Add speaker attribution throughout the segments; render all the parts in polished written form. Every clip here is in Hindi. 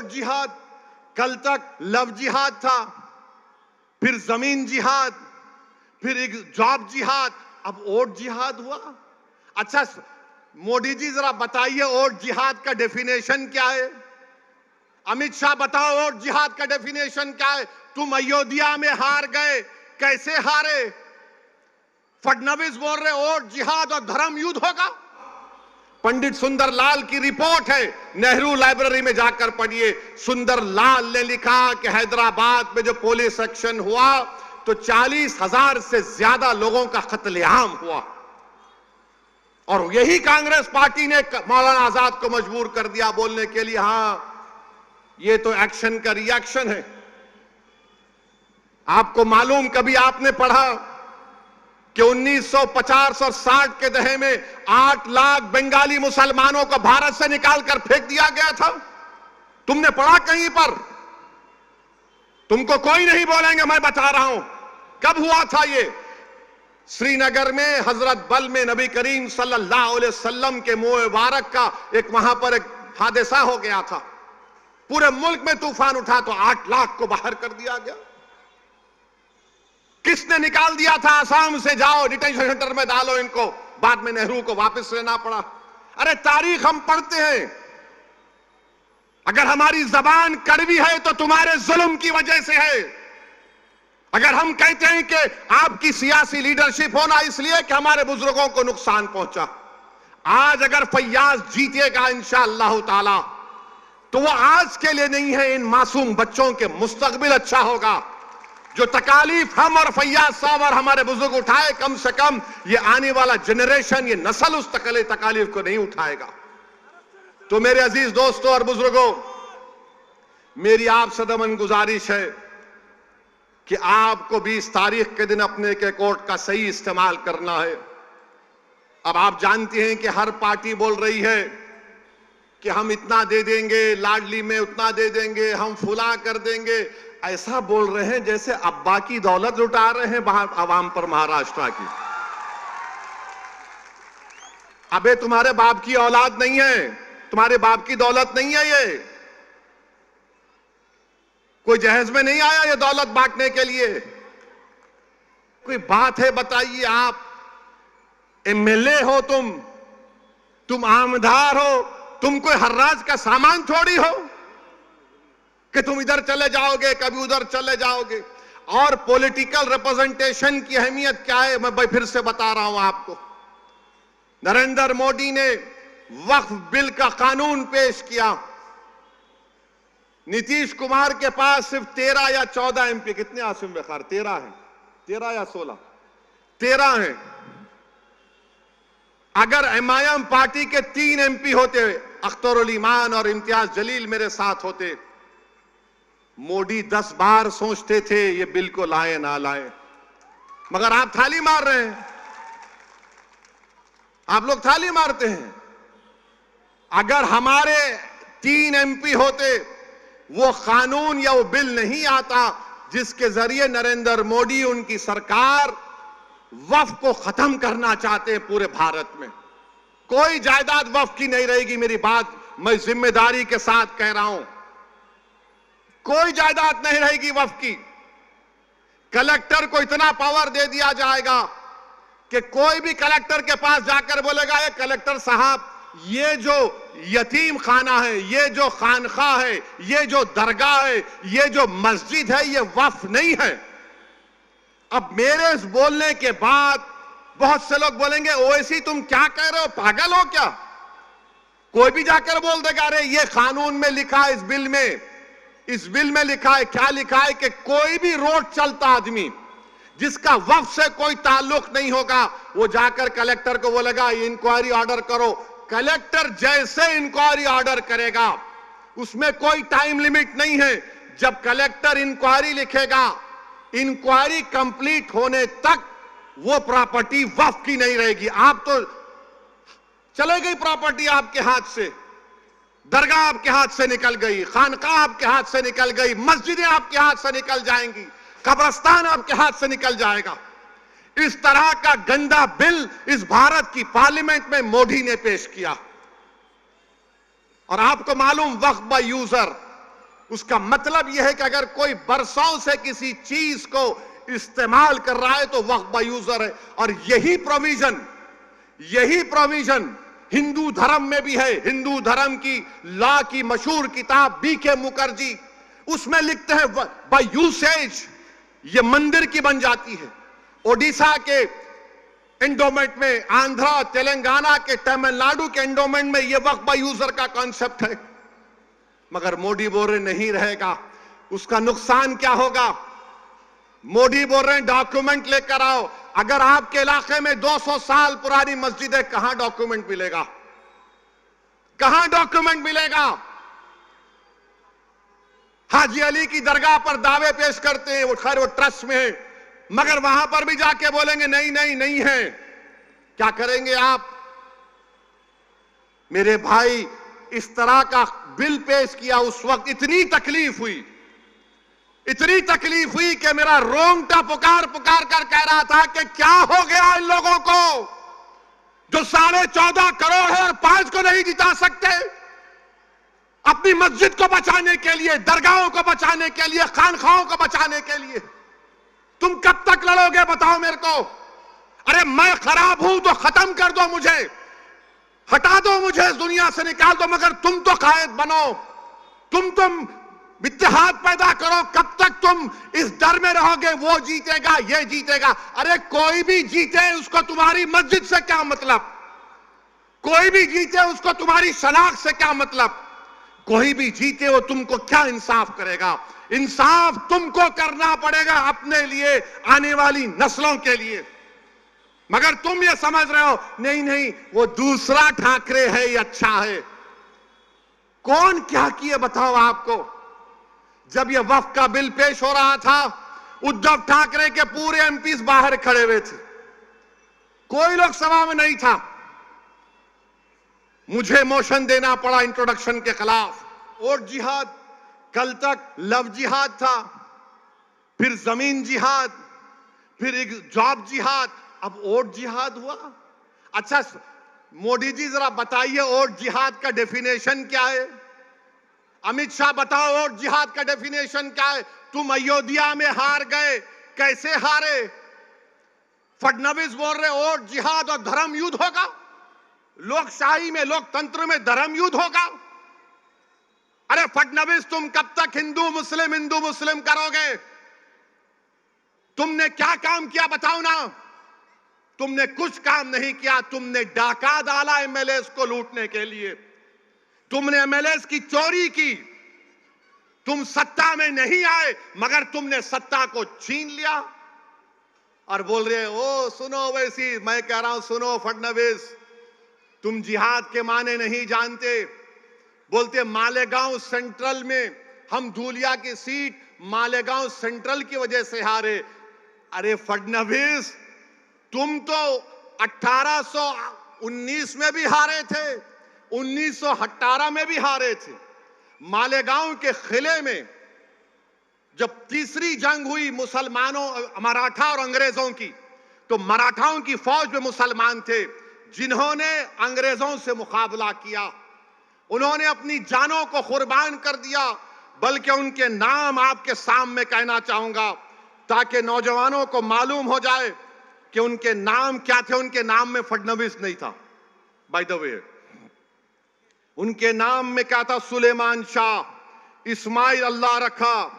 Speaker 1: वोट जिहाद, कल तक लव जिहाद था, फिर जमीन जिहाद, फिर एक जॉब जिहाद, अब वोट जिहाद हुआ। अच्छा मोदी जी जरा बताइए वोट जिहाद का डेफिनेशन क्या है? अमित शाह बताओ वोट जिहाद का डेफिनेशन क्या है? तुम अयोध्या में हार गए, कैसे हारे? फडणवीस बोल रहे वोट जिहाद और धर्म युद्ध होगा। पंडित सुंदरलाल की रिपोर्ट है, नेहरू लाइब्रेरी में जाकर पढ़िए। सुंदरलाल ने लिखा कि हैदराबाद में जो पुलिस एक्शन हुआ तो 40,000 से ज्यादा लोगों का कत्लेआम हुआ, और यही कांग्रेस पार्टी ने मौलाना आजाद को मजबूर कर दिया बोलने के लिए हां ये तो एक्शन का रिएक्शन है। आपको मालूम, कभी आपने पढ़ा कि 1950 और 60 के दशक में 8 लाख बंगाली मुसलमानों को भारत से निकालकर फेंक दिया गया था? तुमने पढ़ा कहीं पर? तुमको कोई नहीं बोलेंगे, मैं बता रहा हूं कब हुआ था ये। श्रीनगर में हजरत बल में नबी करीम सल्लल्लाहु अलैहि वसल्लम के मुंह मुबारक का वहां पर एक हादसा हो गया था। पूरे मुल्क में तूफान उठा तो 8 लाख को बाहर कर दिया गया। किसने निकाल दिया था? आसाम से जाओ डिटेंशन सेंटर में डालो इनको, बाद में नेहरू को वापस लेना पड़ा। अरे तारीख हम पढ़ते हैं। अगर हमारी जबान कड़वी है तो तुम्हारे जुल्म की वजह से है। अगर हम कहते हैं कि आपकी सियासी लीडरशिप होना इसलिए कि हमारे बुजुर्गों को नुकसान पहुंचा, आज अगर फैयाज जीतेगा इंशाअल्लाह ताला तो वो आज के लिए नहीं है, इन मासूम बच्चों के मुस्तकबिल अच्छा होगा। जो तकालीफ हम और फैयाज साहब और हमारे बुजुर्ग उठाए, कम से कम ये आने वाला जनरेशन, ये नस्ल उस तकालीफ को नहीं उठाएगा। तो मेरे अजीज दोस्तों और बुजुर्गों, मेरी आपसे दमन गुजारिश है कि आपको 20 तारीख के दिन अपने के कोर्ट का सही इस्तेमाल करना है। अब आप जानते हैं कि हर पार्टी बोल रही है कि हम इतना दे देंगे, लाडली में उतना दे देंगे, हम फुला कर देंगे। ऐसा बोल रहे हैं जैसे अब्बा की दौलत लुटा रहे हैं बाहर आवाम पर, महाराष्ट्र की। अबे तुम्हारे बाप की औलाद नहीं है, तुम्हारे बाप की दौलत नहीं है ये। कोई जहेज में नहीं आया ये दौलत बांटने के लिए। कोई बात है बताइए? आप एमएलए हो, तुम आमदार हो, तुम कोई हर्राज का सामान थोड़ी हो कि तुम इधर चले जाओगे कभी उधर चले जाओगे। और पॉलिटिकल रिप्रेजेंटेशन की अहमियत क्या है मैं फिर से बता रहा हूं आपको। नरेंद्र मोदी ने वक्फ बिल का कानून पेश किया। नीतीश कुमार के पास सिर्फ 13 या 14 एमपी, कितने आसिम बेखार? 13 है, 13 या 16, 13 हैं। अगर एमआईएम पार्टी के 3 एमपी होते, अख्तरुल ईमान और इम्तियाज जलील मेरे साथ होते, मोदी 10 बार सोचते थे ये बिल को लाए ना लाए, मगर आप थाली मार रहे हैं। आप लोग थाली मारते हैं। अगर हमारे 3 एमपी होते, वो कानून या वो बिल नहीं आता जिसके जरिए नरेंद्र मोदी उनकी सरकार वक्फ को खत्म करना चाहते हैं पूरे भारत में। कोई जायदाद वक्फ की नहीं रहेगी, मेरी बात मैं जिम्मेदारी के साथ कह रहा हूं। कोई जायदाद नहीं रहेगी वक्फ की। कलेक्टर को इतना पावर दे दिया जाएगा कि कोई भी कलेक्टर के पास जाकर बोलेगा ये कलेक्टर साहब ये जो यतीम खाना है, ये जो खानखा है, ये जो दरगाह है, ये जो मस्जिद है, ये वक्फ नहीं है। अब मेरे इस बोलने के बाद बहुत से लोग बोलेंगे ओवैसी तुम क्या कह रहे हो, पागल हो क्या? कोई भी जाकर बोल देगा अरे ये कानून में लिखा है, इस बिल में लिखा है। क्या लिखा है कि कोई भी रोड चलता आदमी जिसका वक्फ से कोई ताल्लुक नहीं होगा वो जाकर कलेक्टर को बोलेगा इंक्वायरी ऑर्डर करो। कलेक्टर जैसे इंक्वायरी ऑर्डर करेगा उसमें कोई टाइम लिमिट नहीं है। जब कलेक्टर इंक्वायरी लिखेगा, इंक्वायरी कंप्लीट होने तक वो प्रॉपर्टी वक्फ की नहीं रहेगी। आप तो चले गई प्रॉपर्टी आपके हाथ से, दरगाह आपके हाथ से निकल गई, खानकाह आपके हाथ से निकल गई, मस्जिदें आपके हाथ से निकल जाएंगी, कब्रिस्तान आपके हाथ से निकल जाएगा। इस तरह का गंदा बिल इस भारत की पार्लियामेंट में मोदी ने पेश किया। और आपको मालूम वक्फ बाय यूजर, उसका मतलब यह है कि अगर कोई बरसों से किसी चीज को इस्तेमाल कर रहा है तो वक्फ बाय यूजर है। और यही प्रोविजन हिंदू धर्म में भी है। हिंदू धर्म की लॉ की मशहूर किताब बीके मुखर्जी, उसमें लिखते हैं बाय यूसेज ये मंदिर की बन जाती है। ओडिशा के एंडोमेंट में, आंध्रा, तेलंगाना के, तमिलनाडु के एंडोमेंट में यह वक्फ बाय यूजर का कॉन्सेप्ट है। मगर मोदी बोल रहे नहीं रहेगा। उसका नुकसान क्या होगा? मोदी बोल रहे हैं डॉक्यूमेंट लेकर आओ। अगर आपके इलाके में 200 साल पुरानी मस्जिद है, कहां डॉक्यूमेंट मिलेगा? कहां डॉक्यूमेंट मिलेगा? हाजी अली की दरगाह पर दावे पेश करते हैं, वो खैर वो ट्रस्ट में है, मगर वहां पर भी जाके बोलेंगे नहीं नहीं नहीं है। क्या करेंगे आप? मेरे भाई, इस तरह का बिल पेश किया, उस वक्त इतनी तकलीफ हुई कि मेरा रोंगटा पुकार पुकार कर कह रहा था कि क्या हो गया इन लोगों को जो 14.5 करोड़ है और 5 को नहीं जिता सकते। अपनी मस्जिद को बचाने के लिए, दरगाहों को बचाने के लिए, खानखाहों को बचाने के लिए तुम कब तक लड़ोगे बताओ मेरे को? अरे मैं खराब हूं तो खत्म कर दो, मुझे हटा दो, मुझे इस दुनिया से निकाल दो, मगर तुम तो कायद बनो, तुम इत्तेहाद पैदा करो। कब तक तुम इस डर में रहोगे वो जीतेगा, ये जीतेगा? अरे कोई भी जीते उसको तुम्हारी मस्जिद से क्या मतलब? कोई भी जीते उसको तुम्हारी शनाख्त से क्या मतलब? कोई भी जीते वो तुमको क्या इंसाफ करेगा? इंसाफ तुमको करना पड़ेगा अपने लिए, आने वाली नस्लों के लिए। मगर तुम ये समझ रहे हो नहीं नहीं वो दूसरा ठाकरे है, ये अच्छा है। कौन क्या किए बताओ आपको? जब ये वक्फ का बिल पेश हो रहा था, उद्धव ठाकरे के पूरे एमपीज बाहर खड़े हुए थे, कोई लोग सभा में नहीं था। मुझे मोशन देना पड़ा इंट्रोडक्शन के खिलाफ। और जिहाद, कल तक लव जिहाद था, फिर जमीन जिहाद, फिर एक जॉब जिहाद, अब वोट जिहाद हुआ। अच्छा मोदी जी जरा बताइए वोट जिहाद का डेफिनेशन क्या है? अमित शाह बताओ वोट जिहाद का डेफिनेशन क्या है? तुम अयोध्या में हार गए, कैसे हारे? फडणवीस बोल रहे वोट जिहाद और धर्म युद्ध होगा। लोकशाही में, लोकतंत्र में धर्म युद्ध होगा। अरे फडणवीस तुम कब तक हिंदू मुस्लिम करोगे? तुमने क्या काम किया बताओ ना? तुमने कुछ काम नहीं किया। तुमने डाका डाला एमएलए को लूटने के लिए, तुमने एमएलए की चोरी की। तुम सत्ता में नहीं आए मगर तुमने सत्ता को छीन लिया और बोल रहे ओ सुनो वैसी। मैं कह रहा हूं सुनो फडणवीस, तुम जिहाद के माने नहीं जानते। बोलते मालेगांव सेंट्रल में हम धूलिया की सीट मालेगांव सेंट्रल की वजह से हारे। अरे फडणवीस तुम तो 1819 में भी हारे थे, 1918 में भी हारे थे। मालेगांव के किले में जब तीसरी जंग हुई मुसलमानों, मराठा और अंग्रेजों की, तो मराठाओं की फौज में मुसलमान थे जिन्होंने अंग्रेजों से मुकाबला किया। उन्होंने अपनी जानों को कुर्बान कर दिया। बल्कि उनके नाम आपके सामने कहना चाहूंगा ताकि नौजवानों को मालूम हो जाए कि उनके नाम क्या थे। उनके नाम में फडणवीस नहीं था, बाय द वे। उनके नाम में क्या था? सुलेमान शाह, इस्माइल अल्लाह रखा,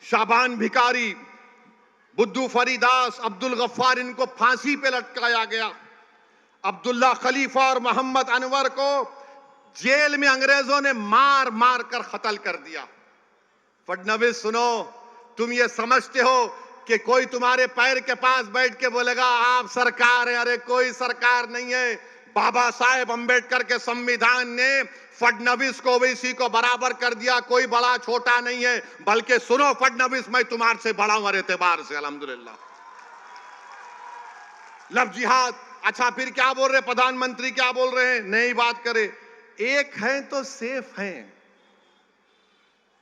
Speaker 1: शाबान भिकारी, बुद्धू फरीदास, अब्दुल गफ्फार। इनको फांसी पे लटकाया गया। अब्दुल्ला खलीफा और मोहम्मद अनवर को जेल में अंग्रेजों ने मार मार कर कत्ल कर दिया। फडणवीस सुनो, तुम ये समझते हो कि कोई तुम्हारे पैर के पास बैठ के बोलेगा आप सरकार है? अरे कोई सरकार नहीं है। बाबा साहेब अंबेडकर के संविधान ने फडणवीस को ओवैसी को बराबर कर दिया। कोई बड़ा छोटा नहीं है। बल्कि सुनो फडणवीस, मैं तुम्हारे से बड़ा हूं हर एतबार से, अल्हम्दुलिल्लाह। लव जिहाद। अच्छा फिर क्या बोल रहे प्रधानमंत्री? क्या बोल रहे हैं? नई बात करे, एक हैं तो सेफ हैं।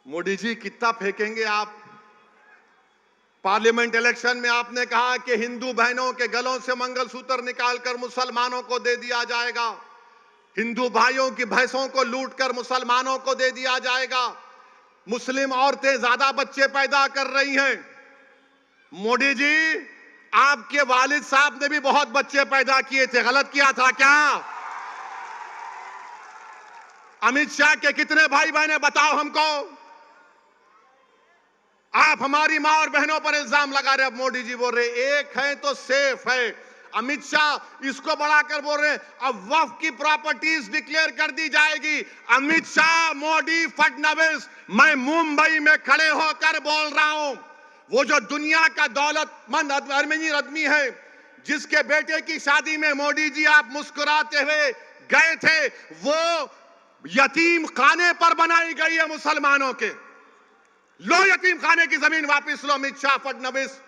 Speaker 1: मोदी जी कितना फेंकेंगे आप? पार्लियामेंट इलेक्शन में आपने कहा कि हिंदू बहनों के गलों से मंगलसूत्र निकालकर मुसलमानों को दे दिया जाएगा, हिंदू भाइयों की भैंसों को लूटकर मुसलमानों को दे दिया जाएगा। मुस्लिम औरतें ज्यादा बच्चे पैदा कर रही हैं। मोदी जी, आपके वालिद साहब ने भी बहुत बच्चे पैदा किए थे, गलत किया था क्या? अमित शाह के कितने भाई बहन हैं बताओ हमको। आप हमारी मां और बहनों पर इल्जाम लगा रहे। अब मोदी जी बोल रहे एक है तो सेफ है। अमित शाह इसको बढ़ाकर बोल रहे हैं अब वक्फ की प्रॉपर्टीज डिक्लेयर कर दी जाएगी। अमित शाह, मोदी, फडणवीस, मैं मुंबई में खड़े होकर बोल रहा हूं, वो जो दुनिया का दौलतमंद अमीर आदमी है, जिसके बेटे की शादी में मोदी जी आप मुस्कुराते हुए गए थे, वो यतीम खाने पर बनाई गई है मुसलमानों के। लो यतीम खाने की जमीन वापस लो। अमित शाह, फडणवीस,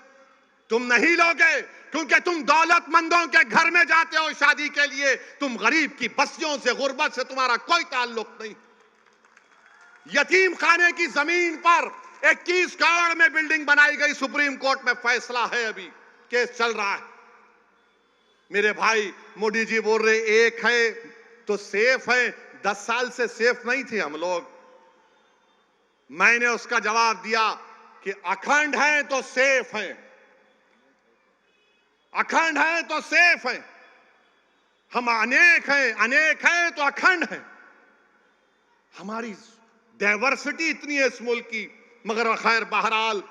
Speaker 1: तुम नहीं लोगे क्योंकि तुम दौलतमंदों के घर में जाते हो शादी के लिए। तुम गरीब की बस्तियों से, गुर्बत से तुम्हारा कोई ताल्लुक नहीं। यतीम खाने की जमीन पर 21 करोड़ में बिल्डिंग बनाई गई। सुप्रीम कोर्ट में फैसला है, अभी केस चल रहा है। मेरे भाई, मोदी जी बोल रहे एक है तो सेफ है। 10 साल से सेफ नहीं थे हम लोग। मैंने उसका जवाब दिया कि अखंड है तो सेफ है, अखंड है तो सेफ है। हम अनेक हैं तो अखंड हैं। हमारी डाइवर्सिटी इतनी है इस मुल्क की, मगर खैर बहरहाल